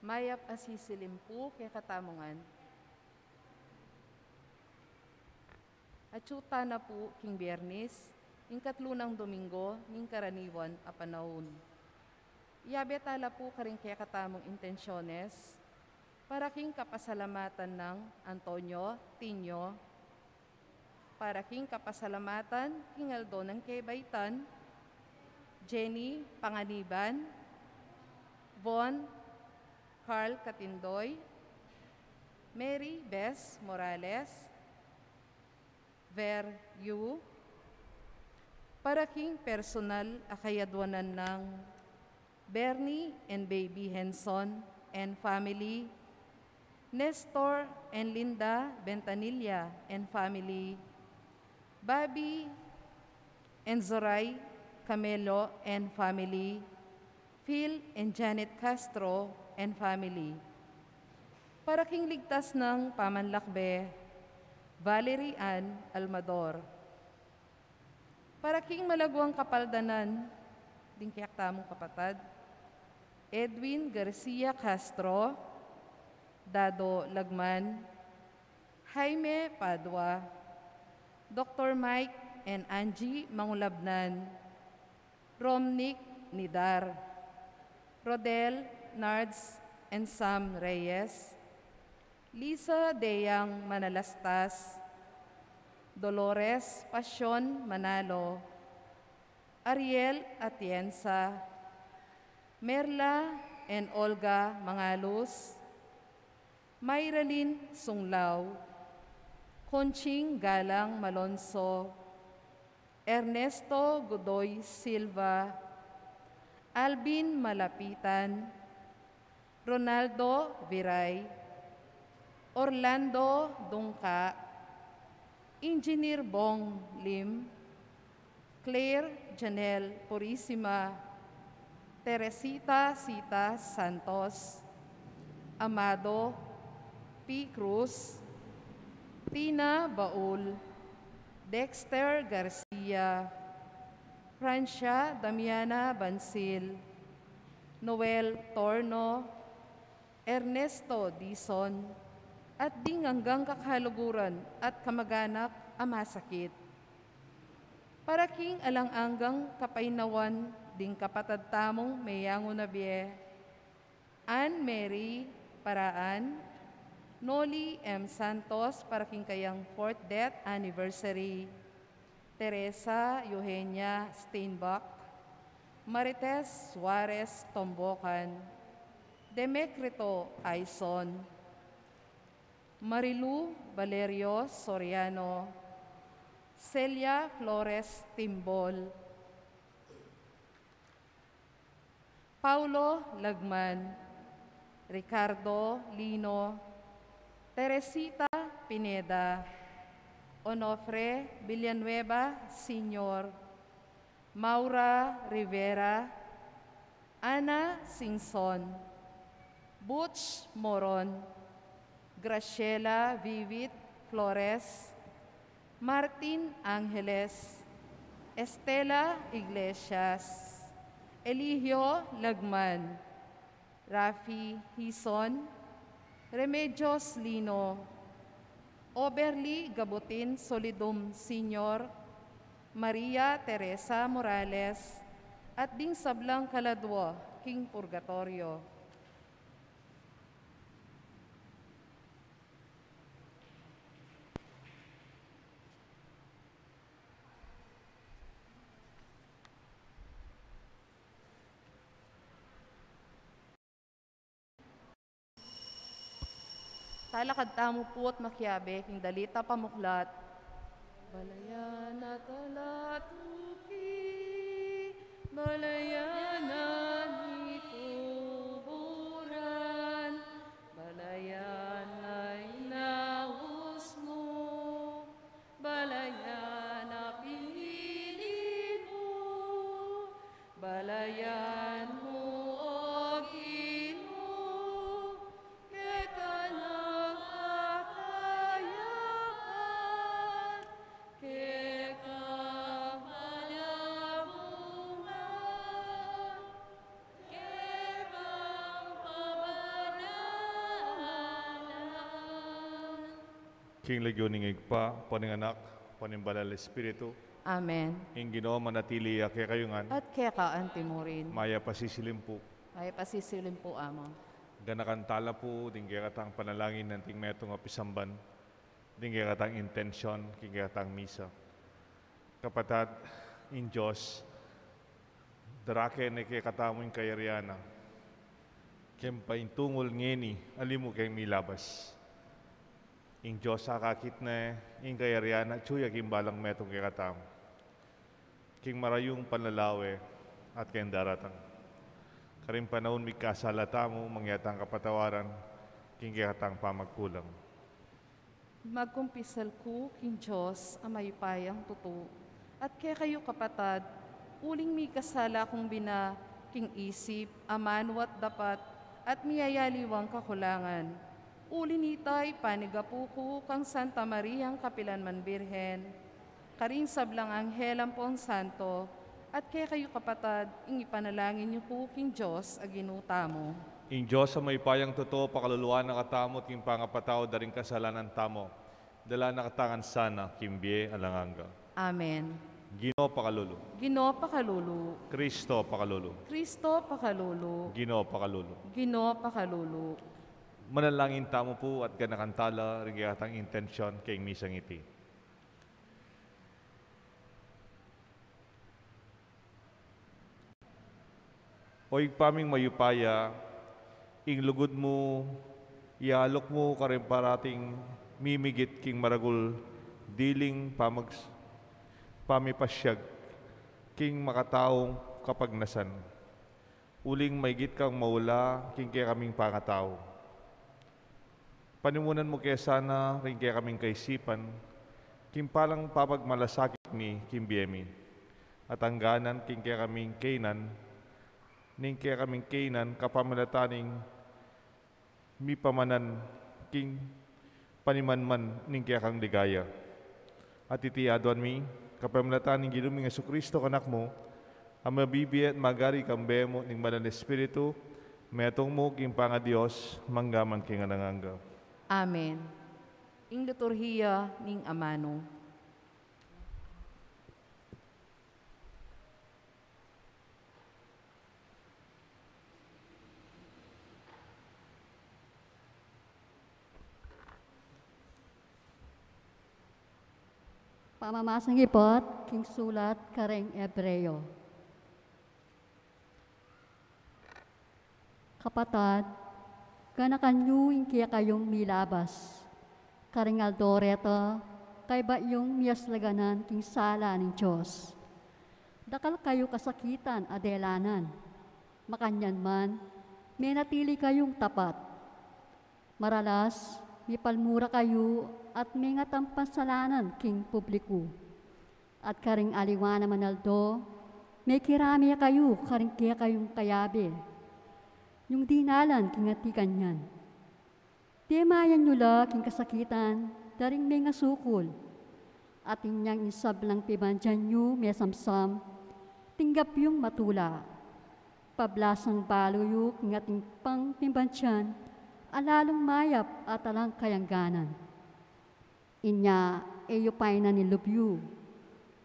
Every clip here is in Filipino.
Mayap asisilimpu kay katamongan. Atsuta na po king Biyernes, ing katlunang Domingo, ning karaniwan a panahon. Iyabetala po karing kaya katamong intensyones, para king kapasalamatan ng Antonio Tinio, para king kapasalamatan king Aldo ng Kebaytan, Jenny Panganiban, Von Carl Katindoy, Mary Bess Morales, Ver Yu, para king personal akayadwanan ng Bernie and Baby Henson and family, Nestor and Linda Bentanilla and family, Bobby and Zoray Camelo and family, Phil and Janet Castro and family. Para king ligtas ng pamanlakbe, Valerie Ann Almador. Para king malagwang kapaldanan, ding kayak tamong kapatad, Edwin Garcia Castro, Dado Lagman, Jaime Padua, Dr. Mike and Angie Mangulabnan, Romnick Nidar, Rodel Nards and Sam Reyes, Lisa Deyang Manalastas, Dolores Pasyon Manalo, Ariel Atienza, Merla and Olga Mangalus, Mayralyn Sunglao, Conching Galang Malonzo, Ernesto Godoy Silva, Alvin Malapitan, Ronaldo Viray, Orlando Dungka, Engineer Bong Lim, Claire Janelle Purisima, Teresita Sita Santos, Amado P. Cruz, Tina Baul, Dexter Garcia, Francia Damiana Bansil, Noel Torno, Ernesto Dison, at ding hanggang kakaluguran at kamag-anak amasakit. Para king alang-anggang kapainawan ding kapatad tamong mayango na biye, Anne Mary Paraan, Noli M. Santos para king kayang 4th death anniversary, Teresa Eugenia Steinbach, Marites Suarez Tombokan, Demecrito Aison, Marilu Valerio Soriano, Celia Flores Timbol, Paulo Lagman, Ricardo Lino, Teresita Pineda, Onofre Villanueva Sr., Maura Rivera, Ana Singson, Butch Moron, Graciela Vivit Flores, Martin Angeles, Estela Iglesias, Eligio Lagman, Rafi Hison, Remedios Lino, Oberly Gabutin Solidum Sr., Maria Teresa Morales, at ding sablang kaladwa, King Purgatorio. Talakad tamo puot makiabe, king dalita pamuklat. Balayana talatuki, balayana ituburan, balayana inahus mo, balayana pinili mo, balayan mo o Ginoo, keka ng kakayahan, keka malamungan, kekang pabanalan. King Legioning Igpa, Paninganak, Panimbalal Espiritu, Amen. Ing Ginoo manatili ake kayungan, At keka antimurin. maya pasisilimpu, Ay pasisilin po amo. ganakantala po, ding katang panalangin ng ting metong apisamban, ding katang intensyon, king katang misa. Kapatad, in Diyos, darake na katamoy kayariana, kempa intungol ngeni, alimu kay milabas. In Diyos sakakit na, in kayariana, tsuya kimbalang metong katam. King marayong panlalawe at kayang daratang. Karing panahon may kasalata mo, mangyatang kapatawaran, king katang pamagkulang. Magkumpisal ko, king Diyos, ang mayupayang tuto. At kaya kayo kapatad, uling mi kasala kong bina, king isip, amanwat dapat, at miyayaliwang kakulangan. Uli nitay panigapuko kang Santa Mariang Kapilanman Birhen, karing sablang Anghel Ampon Santo, at kaya kayo kapatad, ing ipanalangin niyo po king Diyos aginuta mo. In Diyos sa may payang totoo, pakaluluan na katamot, king pangapatao, daring kasalanan tamo. Dala na katangan sana, kimbie alanganga. Amen. Ginoo pakalulu. Ginoo pakalulu. Kristo pakalulu. Kristo pakalulu. Ginoo pakalulu. Ginoo pakalulu. Manalangin tamo po at ganakantala, rigyatang intensyon kay misang iti. Oy paming mayupaya, ing lugod mo, ialok mo karin parating mimigit king maragul diling pamipasyag king makataong kapagnasan. Uling maigit kang maula king kaya kaming pangatao. Panimunan mo kaya sana rin kaya kaming kaisipan king palang papagmalasakit mi king biyemi. At hangganan king kaya kaming kainan ning kaya kaming kainan kapamalataning mi pamanan king panimanman ning kaya kang ligaya. At itiyaduan mi, kapamalataning ginuming Jesucristo kanak mo, ang mabibi at magari kambe mo ning manan Espiritu, metong mo king panga Diyos, manggaman king ananganga. Amen. Ing liturhiya ning amano. Pamamasang ipot, king sulat kareng Ebreo. Kapatad, kanakanyo ing kaya kayong milabas. Kareng aldoreta, kay ba yung miyaslaganan king sala ng Diyos. Dakal kayo kasakitan adelanan. Makanyan man, may natili kayong tapat. Maralas, may palmura kayo at may nga tampasalanan king publiko. At karing aliwana manaldo, may kirami kayo, karing kaya kayong kayabi. Yung dinalan king atikan yan. Di mayan nyo la king kasakitan, daring may nga sukol. At inyang isab lang pibandyan nyo, may samsam, tinggap yung matula. Pablasang baloyo king ating pang pibandyan, alalong mayap at alang kayangganan. Inya, eyupay na nilubyu.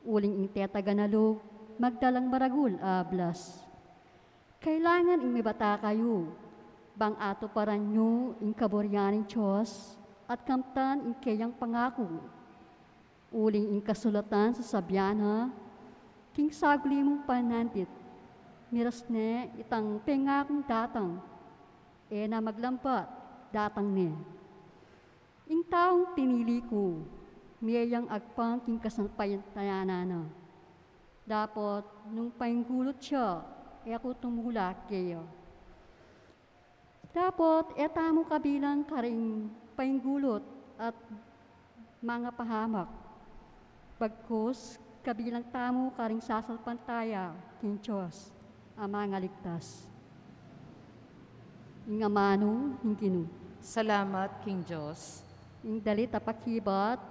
Uling ing tetaga na log, magdalang maragul ablas. Kailangan ing may bata kayo, bang ato paran nyo ing kaboryaning Diyos, at kamtan ing kayang pangako. Uling ing kasulatan sa sabyana, king sagli mong panantit, miras ne itang pengakong datang, na maglampat, datang ne. Ing taong pinili ko, miyayang agpang king kasampayanana. Dapat, nung painggulot siya, ako tumulak kayo. Dapat, etamo kabilang karing painggulot at mga pahamak. Bagkus, kabilang tamo karing sasalpantaya, king Diyos, ang mga ligtas. Ing amano, ing kinu. Salamat, king Diyos. Ing dalit apakibat,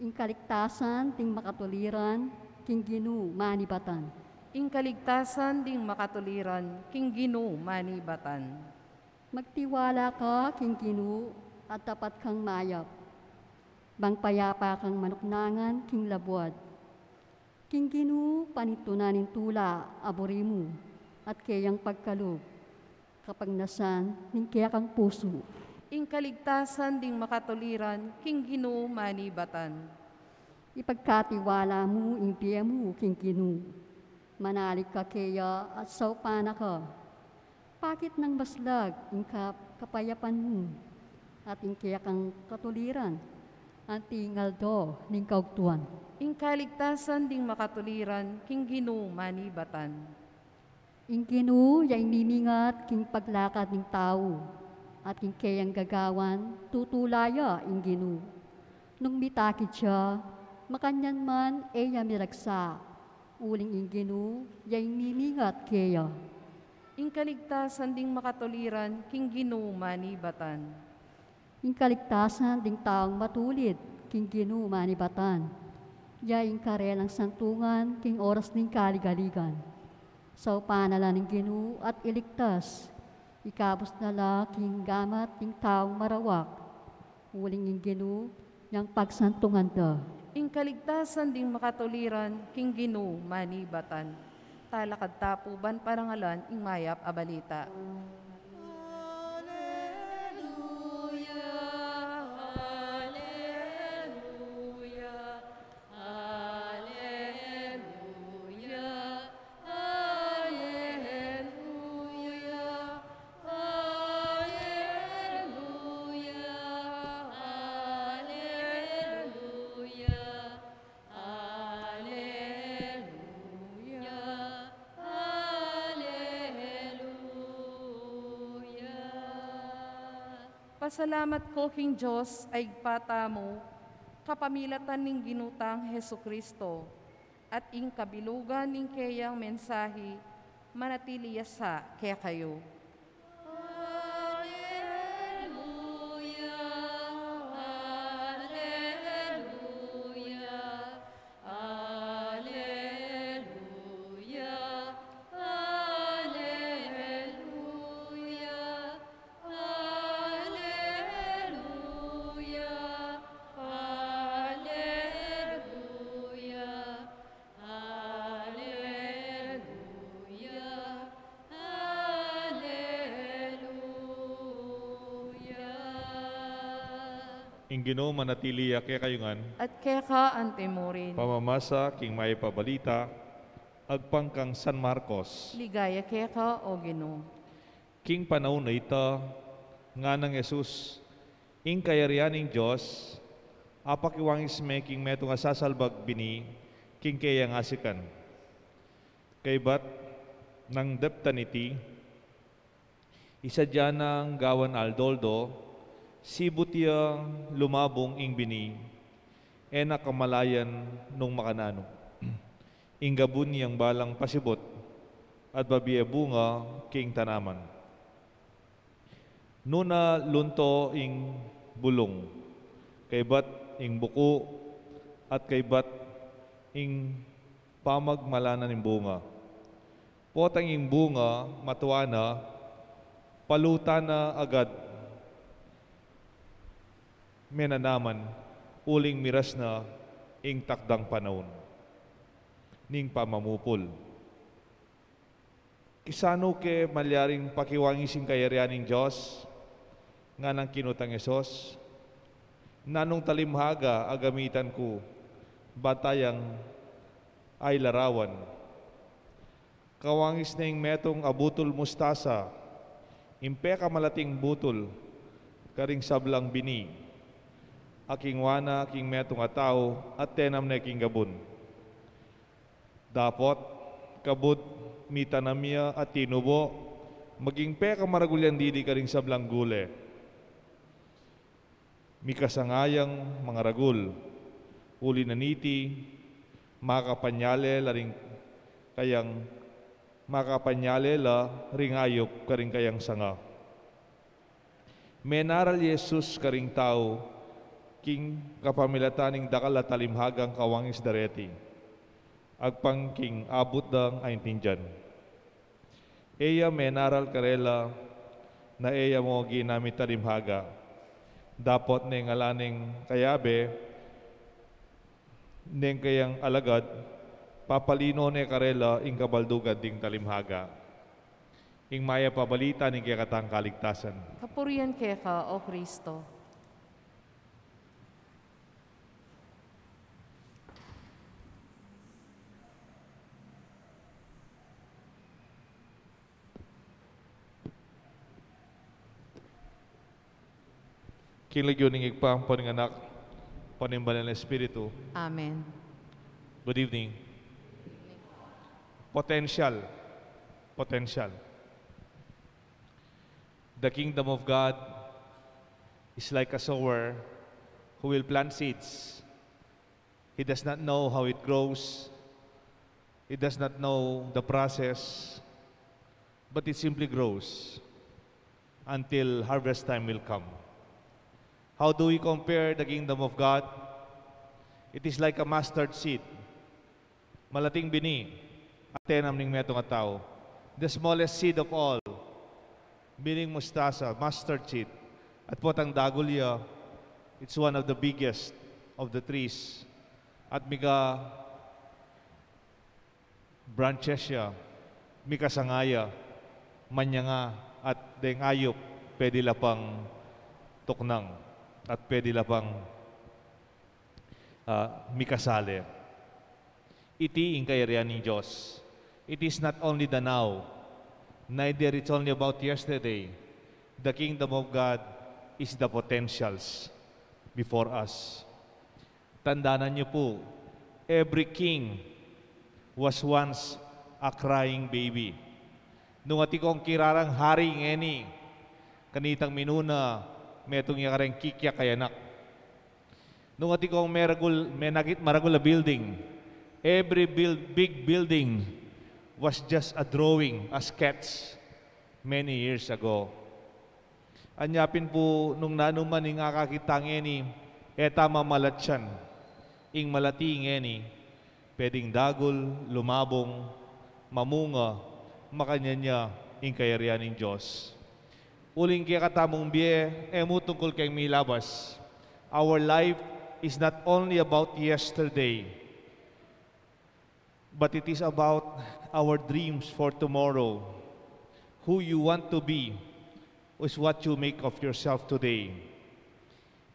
ing kaligtasan, ting makatuliran, king ginu, manibatan. Ing kaligtasan ding makatuliran, king Ginoo manibatan. Magtiwala ka, king ginu, at tapat kang mayap. Bang payapa kang manuknangan, king labuad. King ginu, panitunanin tula, aburimu, at kayang pagkalog. Kapag nasan, ning kaya kang puso. Ing kaligtasan ding makatuliran, king Ginoo manibatan. Ipagkatiwala mo, ing biya mo, king ginu. Manalig ka kaya at saupana ka. Pakit ng baslag, ing kapayapan mo, at ing kaya kang katuliran, ang tingal do, ning kaugtuan. Ing kaligtasan ding makatuliran, king Ginoo manibatan. Ing ginu, yung niningat, king paglakad ng tao. at king kayang gagawan, tutulaya ing Ginu. Nung mitakid siya, makanyan man eya miragsa, uling ing Ginu, yay niningat kaya. Ing kaligtasan ding makatuliran, king ginumani batan. Ing kaligtasan ding taong matulid, king Ginu manibatan. Yay ing karelang santungan, king oras ning kaligaligan. Sa panala ng Ginu at iligtas, ikabos na laking gamat ting taong marawak, uling ing Ginu, yang pagsantungan da. Ing kaligtasan ding makatuliran, king ginumani batan. Talakad tapuban parangalan, ing mayap abalita. Pasalamat ko king Diyos ay pata mo, kapamilatan ning ginutang Hesu Kristo, at ing kabilugan ning kayang mensahe, manatili sa kaya kayo. Ing Ginoo manatili kay kayungan, At kaya ka antemorin, pamamasa king may pabalita, agpangkang San Marcos, ligaya kaya ka o Ginoo. king panahon na ita, nga ng Jesus, ing kayarianing Diyos, apakiwangis me king meto nga sasalbag bini, king kayang asikan. Kay bat, ng deptan iti, isa dyan ng gawan aldoldo, sibut yang lumabong ing bini, e nakamalayan nung makanano. Inggabun yang balang pasibot, at babiye bunga king tanaman. Nuna lunto ing bulong, kaybat ing buko, at kaybat ing pamagmalanan ing bunga. Potang ing bunga, matuana, palutana agad, menanaman, uling miras na ing takdang panahon, ning pamamupol. Kisano ke malyaring pakiwangising kayarianing Diyos, nga nang kinutang Esos, nanong talimhaga agamitan ko, batayang ay larawan. Kawangis na ing metong abutol mustasa, impe kamalating butol, karing sablang bini, aking wana, king metong atao, at tenam na king gabon. Dapot, kabut, mitanamya at tinubo, maging pe kamaragulyan didi karing sablang gule. Mikasangayang mga ragul, uli naniti, makapanyale laring kayang makapanyale la ringayop karing kayang sanga. Menaral Yesus karing tao, king kapamilataning dakal at talimhagang kawangis dareti, agpangking abot dang aintinjan. Eya menaral karela na eya mo ginamit talimhaga, dapot neng alaning kayabe, neng kayang alagad, papalino ne karela ing kabaldugad ding talimhaga. Ing maya pabalita ning kayakatang kaligtasan. Kapurian kaya ka o Kristo. Kinlagyo ning igpang paninganak, panimbalan ng Espiritu. Amen. Good evening. Potential. Potential. The kingdom of God is like a sower who will plant seeds. He does not know how it grows. He does not know the process, but it simply grows until harvest time will come. How do we compare the kingdom of God? It is like a mustard seed. Malating bini, atenam ning metong tao. The smallest seed of all, bining mustasa, mustard seed. At potang dagulya, it's one of the biggest of the trees. At miga branches siya, mika sangaya, manyanga, at deng ayop, pwede lapang tuknang, at pwede lapang mikasale. Iti ang kayarian ng Diyos. It is not only the now, neither it's only about yesterday. The kingdom of God is the potentials before us. Tandaan niyo po, every king was once a crying baby. Nung ati kong kirarang hari ngeni, kanitang minuna, metong yakareng kikya kayanak. Nung ati kong maragul building, every big building was just a drawing, a sketch many years ago. Anyapin po nung nanuman ng akakitang ngeni, eta mamalatyan, ing malati ngeni, pwedeng dagol, lumabong, mamunga, makanyanya ing kayarian ng Diyos. Uling kaya katamong biye, emu tungkol kay milabas. Our life is not only about yesterday, but it is about our dreams for tomorrow. Who you want to be is what you make of yourself today.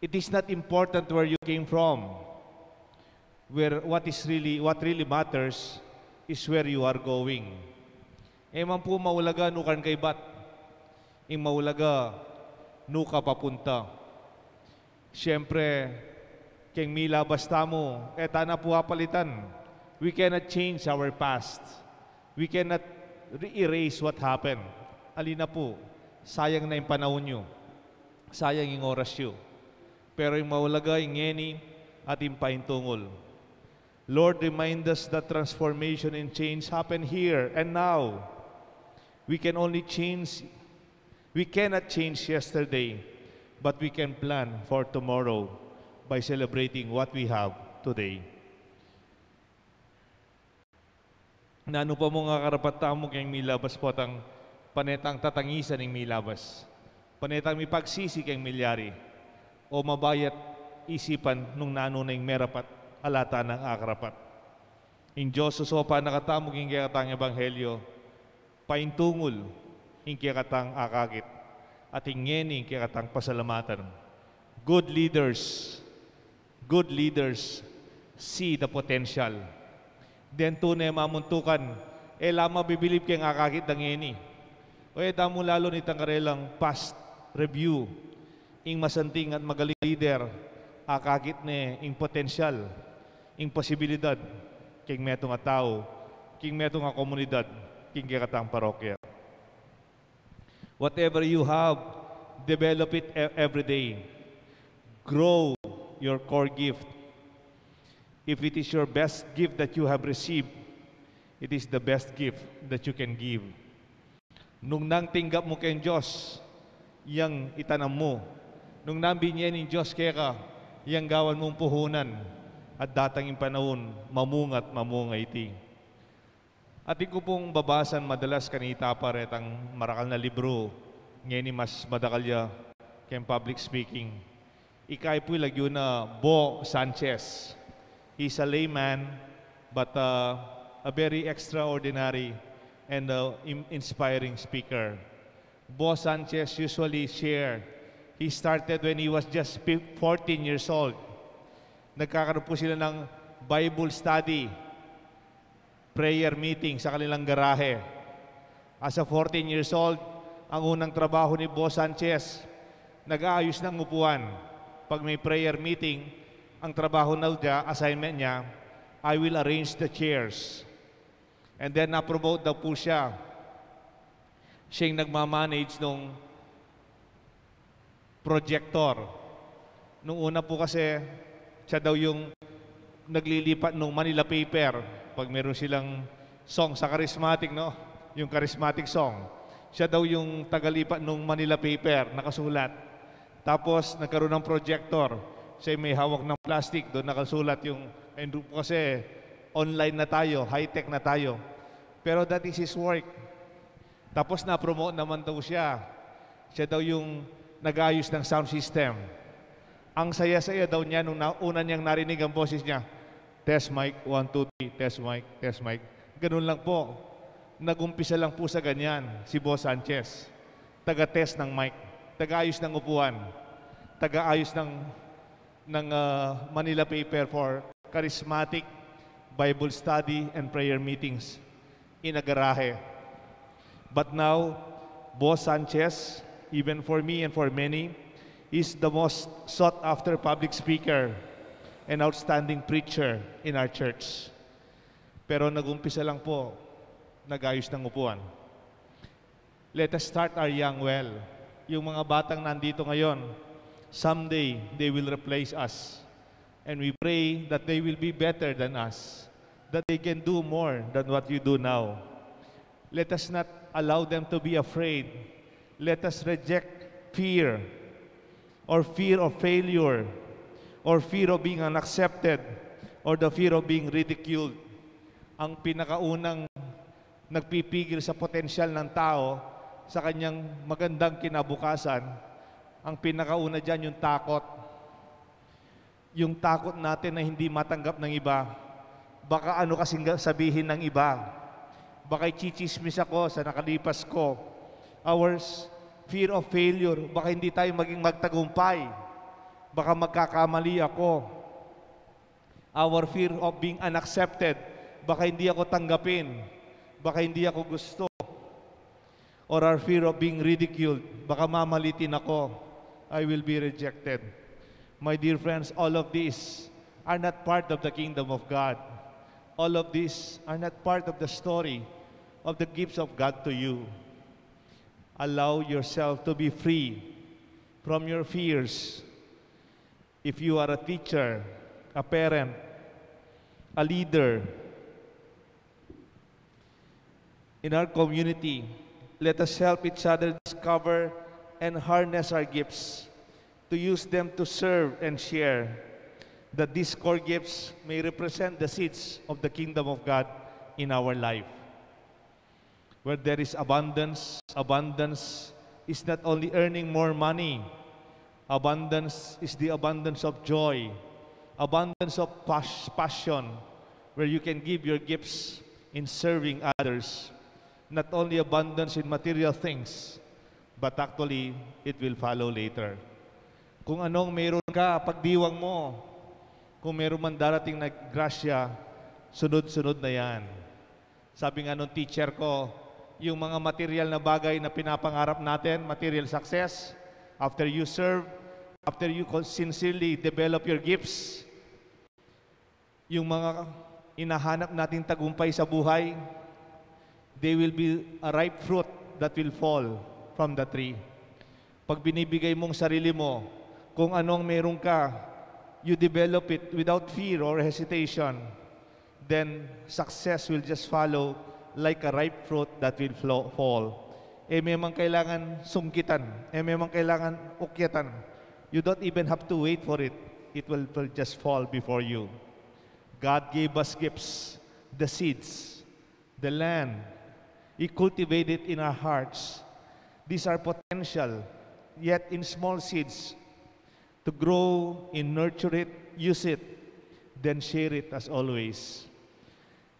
It is not important where you came from. What really matters is where you are going. Eman po maulaga nukan kay bat. Maulaga nuka papunta. Siyempre, keng milabas tamo, eta na po apalitan. We cannot change our past. We cannot erase what happened. Alina po, sayang na yung panahon nyo. Sayang yung oras nyo. Pero yung maulaga, yung ngeni, at yung paintungol. Lord, remind us that transformation and change happen here and now. We cannot change yesterday, but we can plan for tomorrow by celebrating what we have today. Nano pa mo nga karapatan mo kayong milabas po tang panetang tatangisan ng milabas. Panetang may pagsisi kayong milyari o mabayat isipan nung nano na yung merapat alata ng akarapat. In Diyos susopa nakatamog yung kiyakatang ebanghelyo, paintungol yung kiyakatang akagit, at ingeni yung kiyakatang pasalamatan. Good leaders see the potential. Then tunay mamuntukan, lama bibilib kayong akagit ng ngeni. O damo lalo ni tangkarelang past review, ing masanting at magaling leader, akagit ne ing potential, ing posibilidad, king metong nga tao, king metong nga komunidad, king kikatang parokya. Whatever you have, develop it every day. Grow your core gift. If it is your best gift that you have received, it is the best gift that you can give. Nung nang tinggap mo kay Diyos, yang itanam mo. Nung nambinyen ng Diyos kaya ka, yang gawan mong puhunan, at datang yung panahon, mamungat iti. At ko pong babasan madalas kanita paretang marakal na libro, ngayon mas madakalya kayong public speaking. Ikay po lagyo na Bo Sanchez. He's a layman, but a very extraordinary and inspiring speaker. Bo Sanchez usually share. He started when he was just 14 years old. Nagkakaroon po sila ng Bible study, prayer meeting sa kanilang garahe. As a 14 years old, ang unang trabaho ni Bo Sanchez, nag-aayos ng upuan. Pag may prayer meeting, ang trabaho na niya, assignment niya, I will arrange the chairs. And then na-promote daw po siya. Siya yung nagmamanage nung projector. Nung una po kasi, siya daw yung naglilipat ng Manila paper. Pag meron silang song sa charismatic, no? Yung charismatic song. Siya daw yung tagalipat ng Manila paper, nakasulat. Tapos, nagkaroon ng projector. Siya may hawak ng plastic, doon nakasulat yung, and kasi online na tayo, high-tech na tayo. Pero that is his work. Tapos na-promote naman daw siya. Siya daw yung nag-ayos ng sound system. Ang saya-saya daw niya nung una niyang narinig ang boses niya. Test mic, 1, 2, 3, test mic, test mic. Ganun lang po. Nagumpisa lang po sa ganyan si Boss Sanchez. Taga-test ng mic, taga-ayos ng upuan, taga-ayos ng Manila paper for charismatic Bible study and prayer meetings in a garahe. But now, Boss Sanchez, even for me and for many, is the most sought-after public speaker and outstanding preacher in our church. Pero nag-umpisa lang po, nag-ayos ng upuan. Let us start our young well. Yung mga batang nandito ngayon, someday they will replace us. And we pray that they will be better than us, that they can do more than what you do now. Let us not allow them to be afraid. Let us reject fear, or fear of failure, or fear of being unaccepted, or the fear of being ridiculed. Ang pinakaunang nagpipigil sa potensyal ng tao sa kanyang magandang kinabukasan, ang pinakauna dyan yung takot. Yung takot natin na hindi matanggap ng iba. Baka ano kasing sabihin ng iba. Baka chichismis ako sa nakalipas ko. Our fear of failure, baka hindi tayo maging magtagumpay. Baka magkakamali ako. Our fear of being unaccepted, baka hindi ako tanggapin. Baka hindi ako gusto. Or our fear of being ridiculed, baka mamalitin ako. I will be rejected. My dear friends, all of these are not part of the kingdom of God. All of these are not part of the story of the gifts of God to you. Allow yourself to be free from your fears. If you are a teacher, a parent, a leader, in our community, let us help each other discover and harness our gifts, to use them to serve and share, that these core gifts may represent the seeds of the kingdom of God in our life. Where there is abundance, abundance is not only earning more money, abundance is the abundance of joy, abundance of passion, where you can give your gifts in serving others. Not only abundance in material things, but actually, it will follow later. Kung anong meron ka, pagdiwang mo. Kung meron man darating na grasya, sunod-sunod na yan. Sabi nga nung teacher ko, yung mga material na bagay na pinapangarap natin, material success, after you serve, after you sincerely develop your gifts, yung mga inahanap nating tagumpay sa buhay, they will be a ripe fruit that will fall from the tree. Pag binibigay mong sarili mo, kung anong meron ka, you develop it without fear or hesitation, then success will just follow like a ripe fruit that will fall. May mga kailangan sungkitan, may mga kailangan ukyatan. You don't even have to wait for it. It will just fall before you. God gave us gifts, the seeds, the land. He cultivated in our hearts. These are potential, yet in small seeds, to grow and nurture it, use it, then share it as always.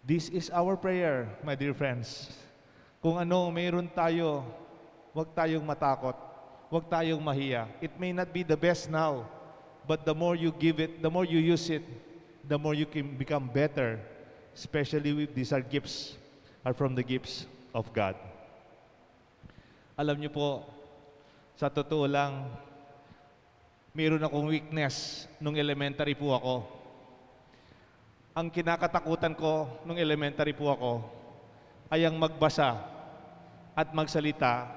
This is our prayer, my dear friends. Kung ano mayroon tayo, huwag tayong matakot, huwag tayong mahiya. It may not be the best now, but the more you give it, the more you use it, the more you can become better, especially if these are gifts, are from the gifts of God. Alam niyo po, sa totoo lang, mayroon akong weakness nung elementary po ako. Ang kinakatakutan ko nung elementary po ako ay ang magbasa at magsalita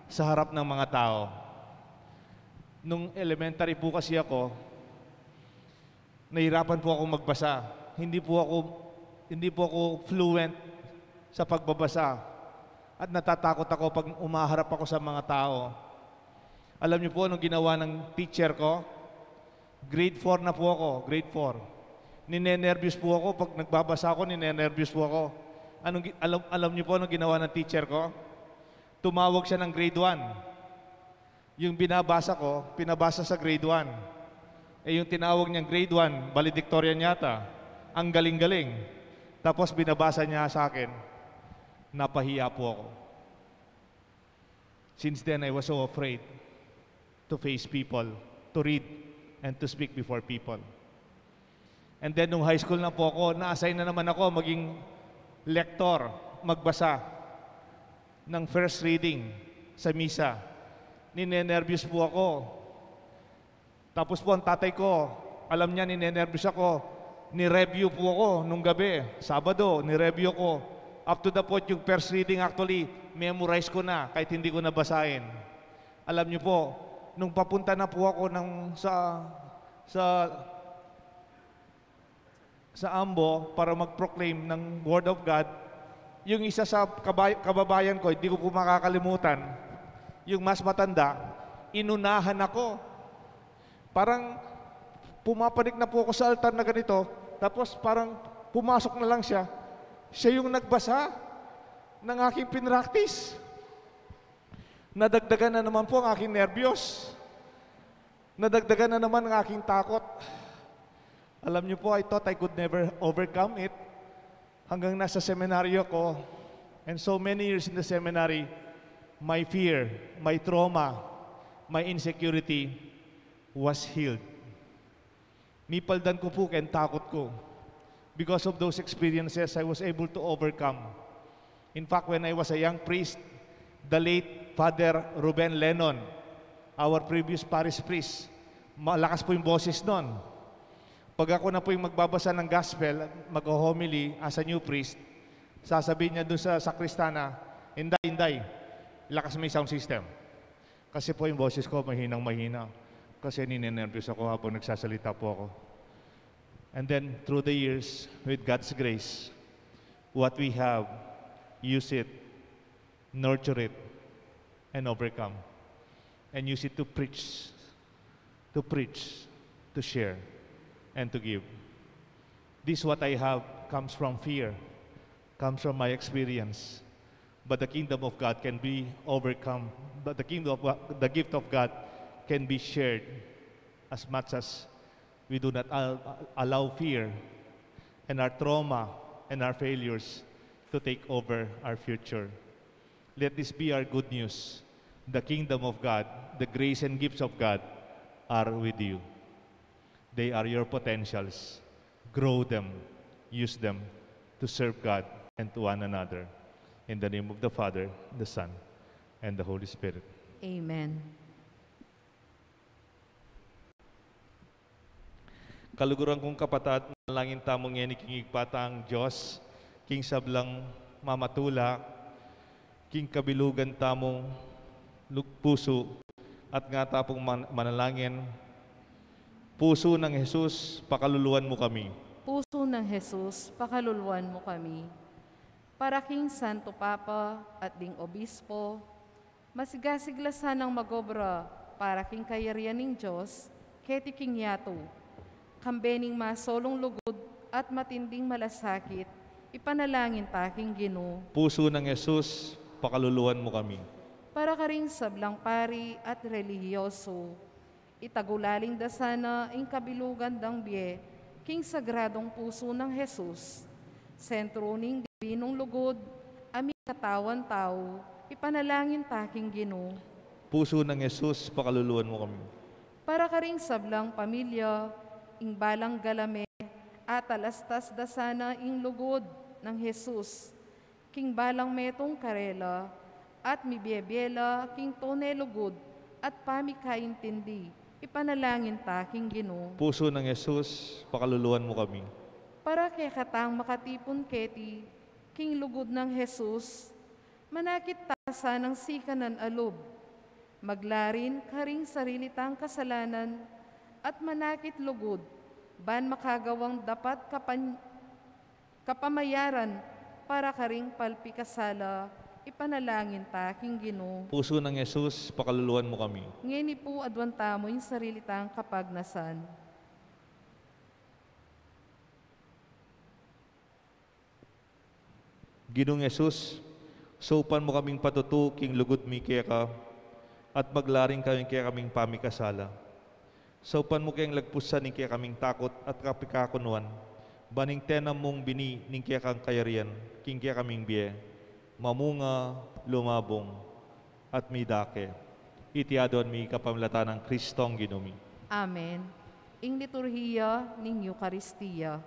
sa harap ng mga tao. Nung elementary po kasi ako, nahirapan po ako magbasa. Hindi po ako fluent sa pagbabasa. At natatakot ako pag umaharap ako sa mga tao. Alam niyo po anong ginawa ng teacher ko? Grade 4 na po ako, grade 4. Ninenervyos po ako pag nagbabasa ako, ninenervyos po ako. Alam niyo po anong ginawa ng teacher ko? Tumawag siya ng grade 1. Yung binabasa ko, pinabasa sa grade 1. Yung tinawag niyang grade 1, valedictorian yata. Ang galing-galing. Tapos binabasa niya sa akin. Napahiya po ako. Since then, I was so afraid to face people, to read, and to speak before people. And then, nung high school na po ako, na-assign na naman ako maging lektor, magbasa ng first reading sa misa. Ninenervyos po ako. Tapos po ang tatay ko, alam niya ninenervyos ako. Ni-review po ako nung gabi, Sabado, ni-review ko. Up to the point yung first reading actually, memorize ko na kahit hindi ko nabasahin. Alam niyo po, nung papunta na po ako sa Ambo para mag-proclaim ng Word of God, yung isa sa kababayan ko, hindi ko po makakalimutan, yung mas matanda, inunahan ako. Parang pumapanik na po ako sa altar na ganito, tapos parang pumasok na lang siya. Siya yung nagbasa ng aking pinractice. Nadagdagan na naman po ang aking nervyos. Nadagdagan na naman ang aking takot. Alam niyo po, I thought I could never overcome it. Hanggang nasa seminaryo ko, and so many years in the seminary, my fear, my trauma, my insecurity was healed. Nipaldan ko po kaya takot ko. Because of those experiences, I was able to overcome. In fact, when I was a young priest, the late Father Ruben Lennon, our previous parish priest, malakas po yung boses nun. Pag ako na po yung magbabasa ng gospel, mag-homily as a new priest, sasabihin niya doon sa sakristana, Inday, lakas mo yung sound system. Kasi po yung boses ko mahinang-mahina. Kasi ninenervyos ako habang nagsasalita po ako. And then, through the years, with God's grace, what we have, use it, nurture it, and overcome. And use it to preach, to share, and to give. This what I have comes from fear, comes from my experience. But the kingdom of God can be overcome. But the gift of God can be shared as much as we do not allow fear and our trauma and our failures to take over our future. Let this be our good news. The kingdom of God, the grace and gifts of God are with you. They are your potentials. Grow them, use them to serve God and to one another. In the name of the Father, the Son, and the Holy Spirit. Amen. Kaluguran kong kapatid, malangin tamong yan ikingigpatang Diyos, king sablang mamatula, king kabilugan tamong puso, at nga tapong manalangin, puso ng Jesus, pakaluluan mo kami. Puso ng Jesus, pakaluluan mo kami. Para king Santo Papa at ding Obispo, masigasiglasan ng magobra para king kayarian ng Diyos, keti king yato, kambening masolong lugod at matinding malasakit, ipanalangin taking Ginoo. Puso ng Jesus, pakaluluan mo kami. Para ka ring sablang pari at relihiyoso, itagulaling dasana ing kabilugan dang biye, king sagradong puso ng Jesus, sentro ning binong lugod, aming katawan tao, ipanalangin taking Ginoo. Puso ng Jesus, pakaluluan mo kami. Para ka ring sablang pamilya, ing balang galame, at alastas dasana ing lugod ng Jesus, king balang metong karela, at mibiebela king tone lugod, at pamikaintindi, ipanalangin taking Ginoo. Puso ng Jesus, pakaluluan mo kami. Para kay katang makatipon keti, king lugod ng Jesus, manakit tasa ng sikanan alob, Maglarin karing sarili tang kasalanan at manakit lugod, ban makagawang dapat kapamayaran para karing palpikasala, ipanalangin ta king Ginoo. Puso ng Yesus, pakaluluan mo kami. Ngeni po adwanta mo yung sarili tang kapagnasan. Ginong Yesus, sopan mo kaming patutuking lugod mi kaya at maglaring kami kaya kaming pamikasala. Sopan mo kayang lagpusan ni kaya kaming takot at kapikakunuan. Baning tenam mong bini ning kaya kang kayarian, king kaya kaming biye. Mamunga, lumabong, at midake. Itiadon mi kapamlatan ng Kristong Ginumi. Amen. Ing liturhiya ning Eucharistia.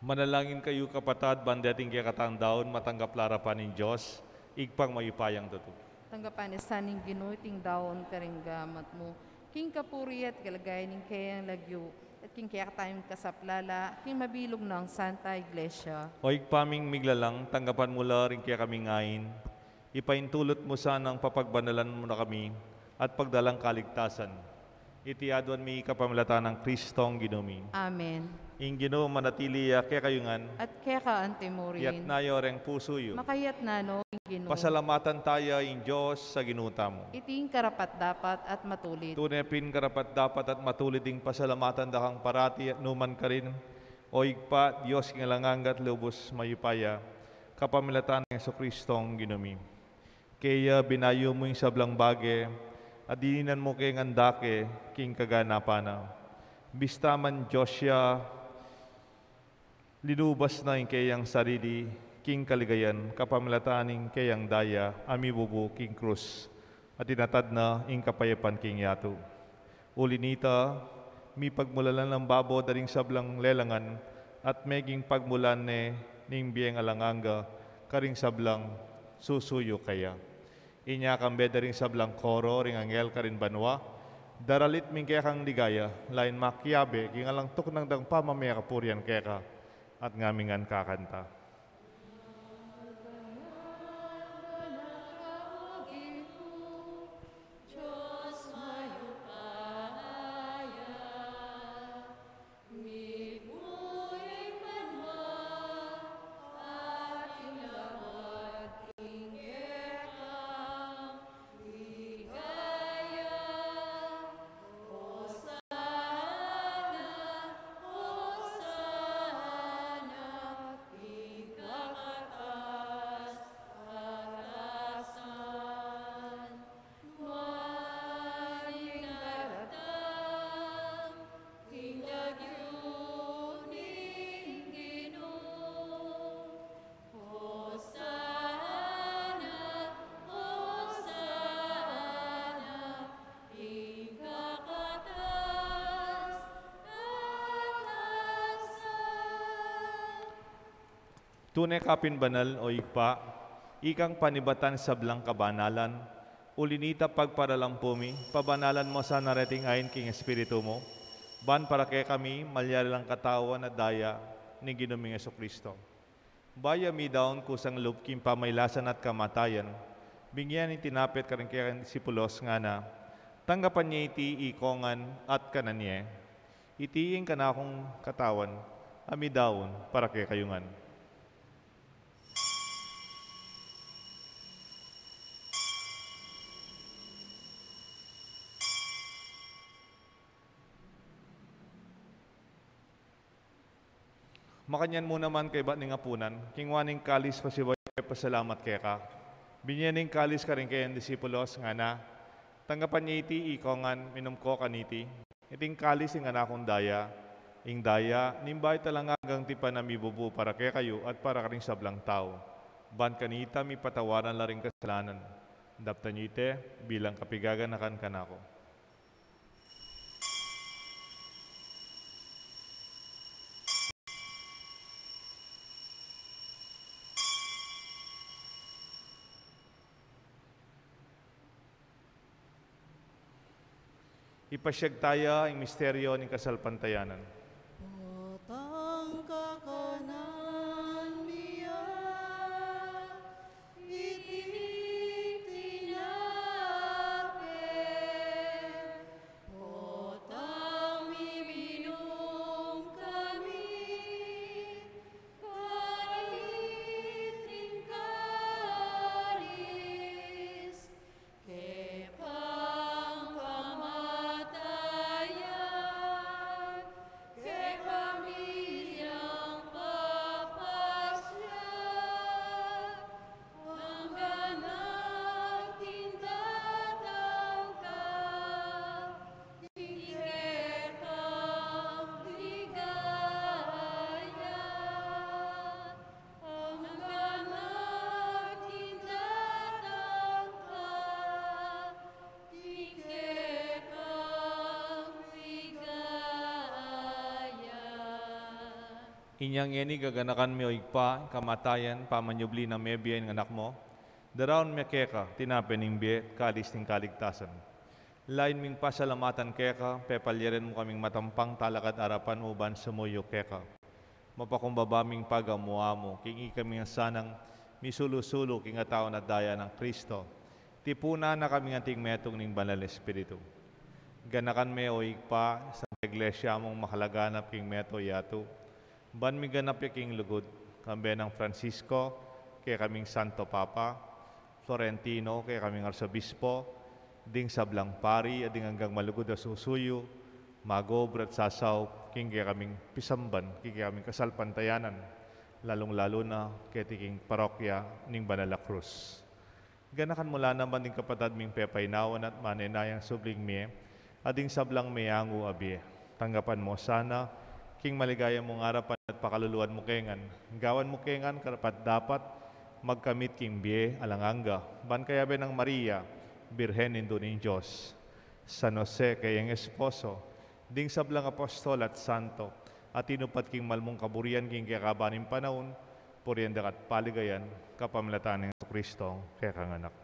Manalangin kayo kapatad, bandating kaya katandaon, matanggap larapan ng Diyos, igpang mayupayang tuto. Tanggapan isaning Ginoo ting daon karing gamat mo. King kapuri at kalagay ning kayang lagyo at king kaya tayong kasaplala, king mabilog ng Santa Iglesia. O igpaming miglalang, tanggapan mo la rin kaya kami ngayon, ipaintulot mo sanang papagbanalan mo na kami at pagdalang kaligtasan. Itiadwan mi kapamlatan ng Kristong Ginumi. Amen. Ing Ginoo manatili kaya kayungan, At kaya ka antemorin. yat nayo reng puso yo. Makayat na no, Ginoo. Pasalamatan tayo in Diyos sa ginuta mo. Iting karapat dapat at matulit. Tunepin karapat dapat at matulit ding pasalamatan dakang parati at numan ka rin. O igpa, Diyos ngalanganggat lubos mayupaya, kapamilatan ng Jesucristong Ginumi. Kaya binayo mo yung sablang bage, at dininan mo kay ngandake, king kaganapana. Bistaman Diyos siya, linubas na yung kayang sarili, king kaligayan, kapamilataning kayang daya, amibubu, king krus, at tinatad na ing kapayapan king yato. Ulinita, mi pagmulalan ng babo daring sablang lelangan, at meging pagmulan ning biyeng alanganga, karing sablang susuyo kaya. Inya kang bedaring sablang koro, ring angel karin banwa, daralit ming kaya kang ligaya, lain makiabe, gingalang tuk ng dang pamamaya kapurian kaya ka, at ngamingan kakanta. Tunay kapin banal o igpa, ikang panibatan sa blang kabanalan, ulinita pagparalampumi, pabanalan mo sa narating ayon king Espiritu mo, ban para kay kami, malyari lang katawan at daya ni Ginuming Jesucristo. Baya mi daon kusang loob king pamaylasan at kamatayan, bingyan ni tinapit ka rin kaya disipulos nga na, Tanggapan niya iti ikongan at kananye, itiing ka na akong katawan, amidawon para kay kayungan. Makanyan mo naman kay ba't ning apunan, kingwaning kalis pasibay pasalamat kay ka. Binyaning kalis ka rin kayan disipulos nga na, tanggapan niya iti ikongan, minum ko kaniti. Iting kalis ing anakong daya, ing daya, nimbay talangagang tipa na mibubu para kay kayo at para karing sablang tao. Ban kanita mi patawaran la ring kasalanan. Dapta niyo ite, bilang kapigaganakan kanako. Ipasyag tayo ang misteryo ng kasalpantayanan. Potang kakanan niya, itimik tinapin. Potang miminum kami, kaniting kalis, kepang kamatayan, ke kami yang papasya, hanggang tindatang ka, ikekang ligaya, hanggang tindatang ka, ikekang ligaya. Inyang yeni gaganakan mi oigpa, kamatayan, pamanyubli na mebiyan ng anak mo, daraon mekeka, tinapening biye, kalis ng kaligtasan. Lain ming pasalamatan keka, pepalyeren mo kaming matampang talakad arapan uban sumuyo keka. Mapakumbabaming pagamuamo, king ikami nga sanang misulusulo king tao na daya ng Kristo. Tipuna na kami nga ting metong ning banal espiritu. Ganakan me oigpa sa iglesia mong makalaganap king meto yato. Ban mi ganap king lugod, kambe ng Francisco, kay kaming Santo Papa, Florentino, kay kaming Arsobispo, ding sablang pari, ading hanggang malugod na susuyo, magobrat sasaw, king kay kaming pisamban, king kay kaming kasalpantayanan, lalong-lalo na kay tiking parokya ning Banala Cruz. Ganakan mula naman ding kapatad ming pepaynawan at manenayang subling miye, ading sablang mayangu abie. Tanggapan mo sana, king maligaya mong arapan at pakaluluan mo kengan. Gawan mo kengan, karapat dapat magkamit king biye alanganga. Ban kaya be ng Maria, Birhen indo ng Diyos. San Jose kayang esposo, ding sablang apostol at santo, at inupat king malmong kaburian king kakabaning panahon, purienda at paligayan, kapamilatan ng Kristo, kaya kanganak.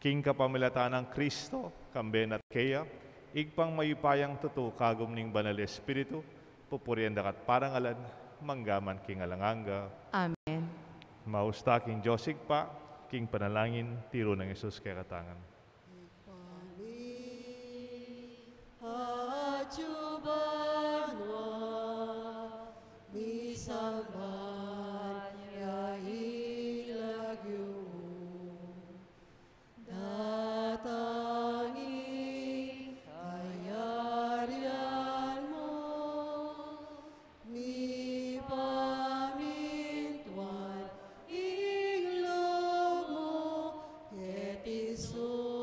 King kapamilatan ng Kristo, kamben at kaya, igpang mayupayang tuto kagum ning banal espiritu, pupurienda at parangalan, manggaman king alanganga. Amen. Mausta king Josig pa, king panalangin, tiro ng Yesus kaya katangan. So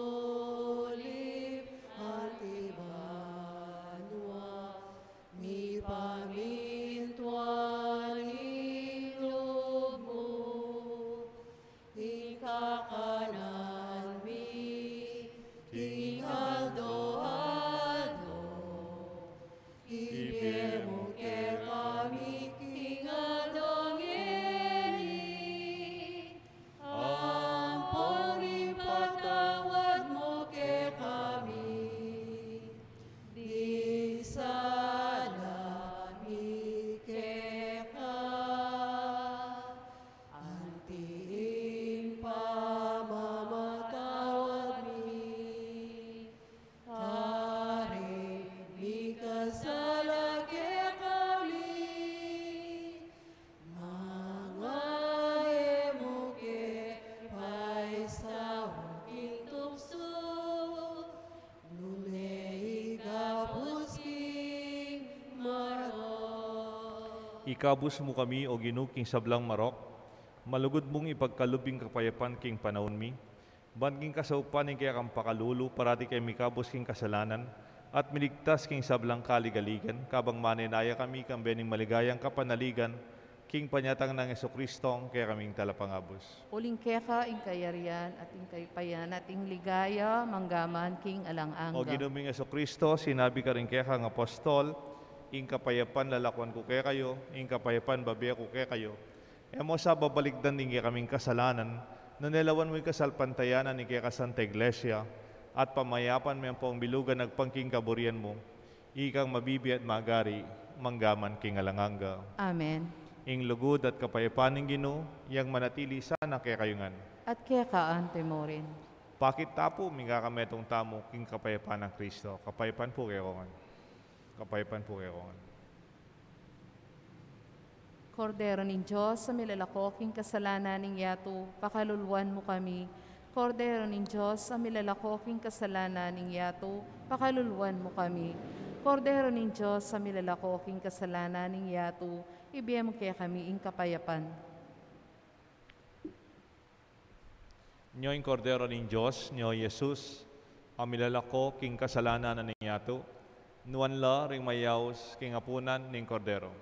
ikabus mo kami o ginuking sablang marok, malugod mong ipagkalubing kapayapan king panahon mi, ban king kasaupan king kaya kang pakalulu, parati kay mikabos king kasalanan, at miligtas king sablang kaligaligan, kabang maninaya kami kang bening maligayang kapanaligan, king panyatang ng Jesucristo, kaya kaming talapangabos. Uling keka ing kayarian at ing kaypayan at ing ligaya manggaman king O alang-angga. ginuming Jesucristo, sinabi ka rin kaya kang apostol, ing kapayapan lalakwan ko kaya kayo, ing kapayapan babaya ko kaya kayo. Emo sa babaligdan din kaya kaming kasalanan, nanelawan mo yung kasalpantayanan ni kaya ka Santa Iglesia, at pamayapan mo yung pong bilugan nagpangking kaburian mo, ikang mabibi at magari, manggaman king alanganga. Amen. Ing lugod at kapayapan ng Ginoo, yang manatili sana kaya kayungan. At kekaan temorin. Pakit tapo, minga kametong tamo, king kapayapaan ng Kristo. Kapayapan po kayo kongan. Kapayapan po kayo kongan. Kordero nin Diyos, sa milalakoking kasalanan ng yato, pakaluluan mo kami. Kordero nin Diyos, sa milalakoking kasalanan ng yato, pakaluluan mo kami. Kordero nin Diyos, sa milalakoking kasalanan ng yato, ibigay mo kaya kami ing kapayapan. Nyo yung kordero ng Diyos, nyo Jesus, ang milalako king kasalanan na ninyato, nuan la ring mayaws king apunan ning kordero.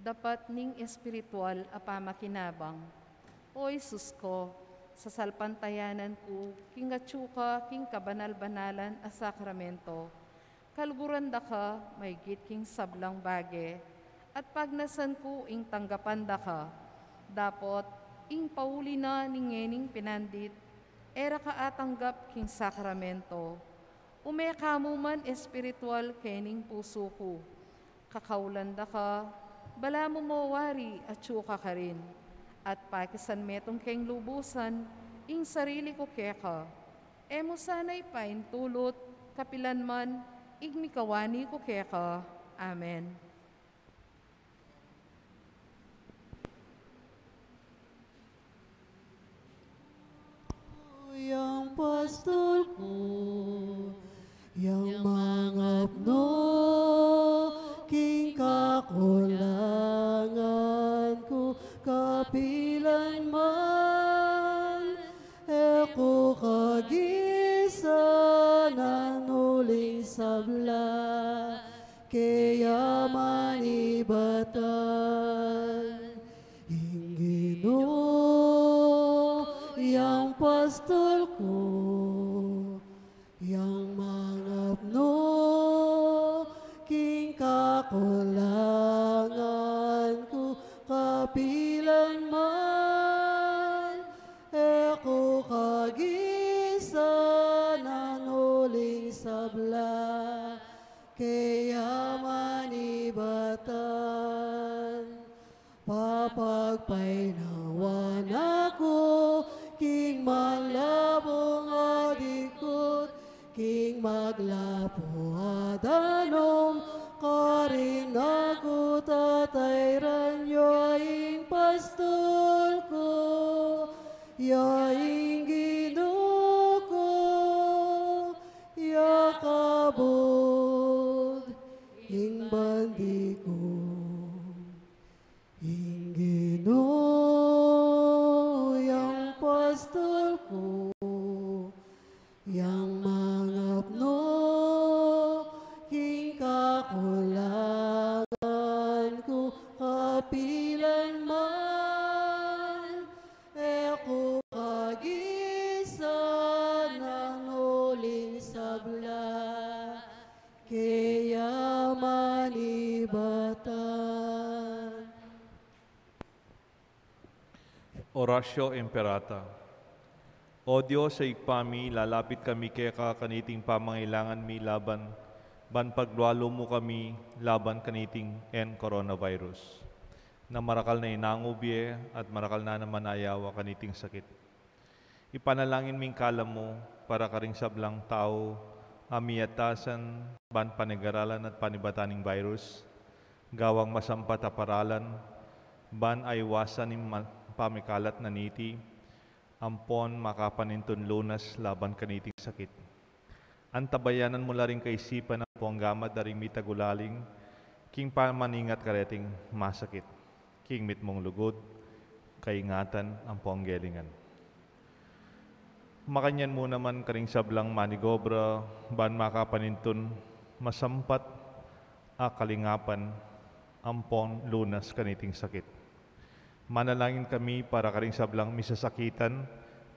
Dapat ning espiritual apamakinabang. O Isus ko, sa salpantayanan ko, king atsuka, king kabanal-banalan a sakramento, kalguran da ka, may git king sablang bage, at pagnasan ko ing tanggapan da ka, dapot ing pauli na ningening pinandit, era ka atanggap king sakramento, umeka mo man espiritual kening puso ko, kakaulan da ka, bala mo mawari at tsuka ka rin. At pakisan metong keng lubusan, ing sarili ko keka. Emo sana'y pain tulot, kapilan man, ing mikawani ko keka. Amen. Yang pastol ko, yang mangapno, king kakulangan ko, kapilan man, eko kagisa ng uling sabla, kaya manibatan, ingino, yang pastol ko, yang mangapno, king kakulangan ko, kapilan man, eko kagisa ng uling sabla, kaya manibatan, papagpainawan ako, king malabong adikot, king maglapo adanom, karin ako tatayran, yaing pastol ko, yaing Ginoo ko, yakabod, ing bandi ko, ing Ginoo, yang pastol ko, yang mangapno, king kakulangan ko, kapilan man, eko kagisa ng uling sabla, kaya manibatan. Orasyo Imperata. O Diyos, sa ikpami, lalapit kami kaya kaniting pamangailangan mi laban, ban paglualo mo kami laban kaniting en coronavirus. Na marakal na inangubye at marakal na naman ayawa kaniting sakit. Ipanalangin ming kala mo para karing sablang tao, amiyatasan, ban panigaralan at panibataning virus, gawang masampat a paralan, ban ay wasan ng pamikalat na niti, ampon makapanintun lunas laban kaniting sakit. Antabayanan mo laring kaisipan ang puanggamad daring mitagulaling, king pamaningat kareting masakit, king mit mong lugod, kaingatan ang puanggelingan. Makanyan mo naman karing sablang manigobra, ban makapanintun, masampat a kalingapan, ampon lunas kaniting sakit. Manalangin kami para karing sablang misasakitan,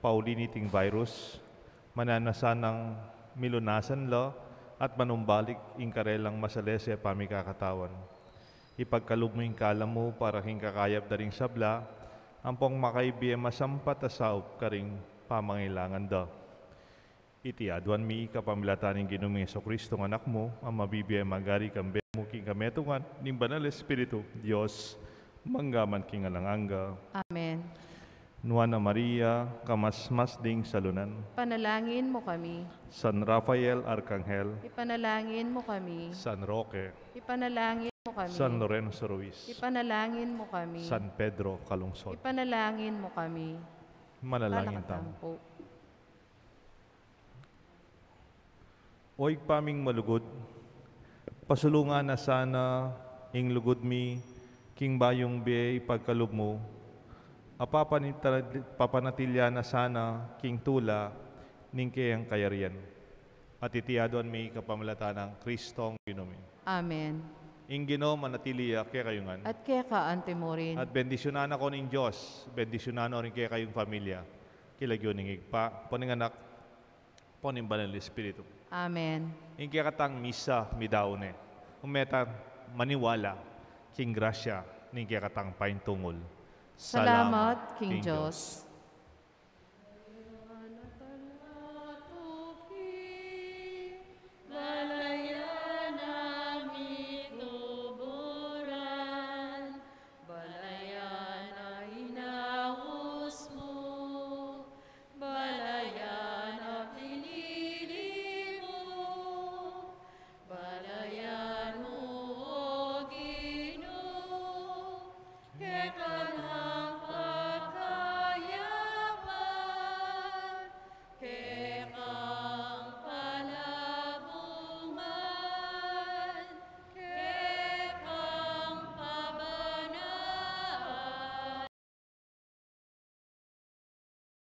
pauliniting virus, mananasan ng milunasan la, at manumbalik ingkarelang masalese pamikakatawan. Ipagkalub mo yung kala mo para king kakayap daring sabla, ampong makaibiya masampat asaop karing pamangailangan da. Iti aduan mi kapamilataning Ginoong Jesucristo ng anak mo, ang mabibiyay magari kang mo king kametungan, ning banal Espiritu, Diyos, manggaman king alanganga. Amen. Nuana Maria, kamasmasding salunan. Panalangin mo kami. San Rafael Arcangel, Ipanalangin mo kami. San Roque, Ipanalangin mo kami. San Lorenzo Ruiz, Ipanalangin mo kami. San Pedro Calungsod. Ipanalangin mo kami. Manalangin tam. Palakpakan po. Oy paming malugod, pasulungan na sana ing lugod mi, king bayong be ipagkalub mo, papanatilya na sana king tula, ning kayang kayarian. At itiyaduan may kapamilata ng Kristong Ginoomi. Amen. Ing Ginoo manatiliya kaya kayungan. At kaya ka, Ante mo rin. At bendisyonan ako ning Diyos, bendisyonan rin kaya kayong pamilya. Kilagyo ning igpa, poning anak, poning banal Espiritu. Amen. Ing kaya katang misa midaone. Umeta maniwala, king grasya, ning kaya katang paintungol. Salamat, King Diyos.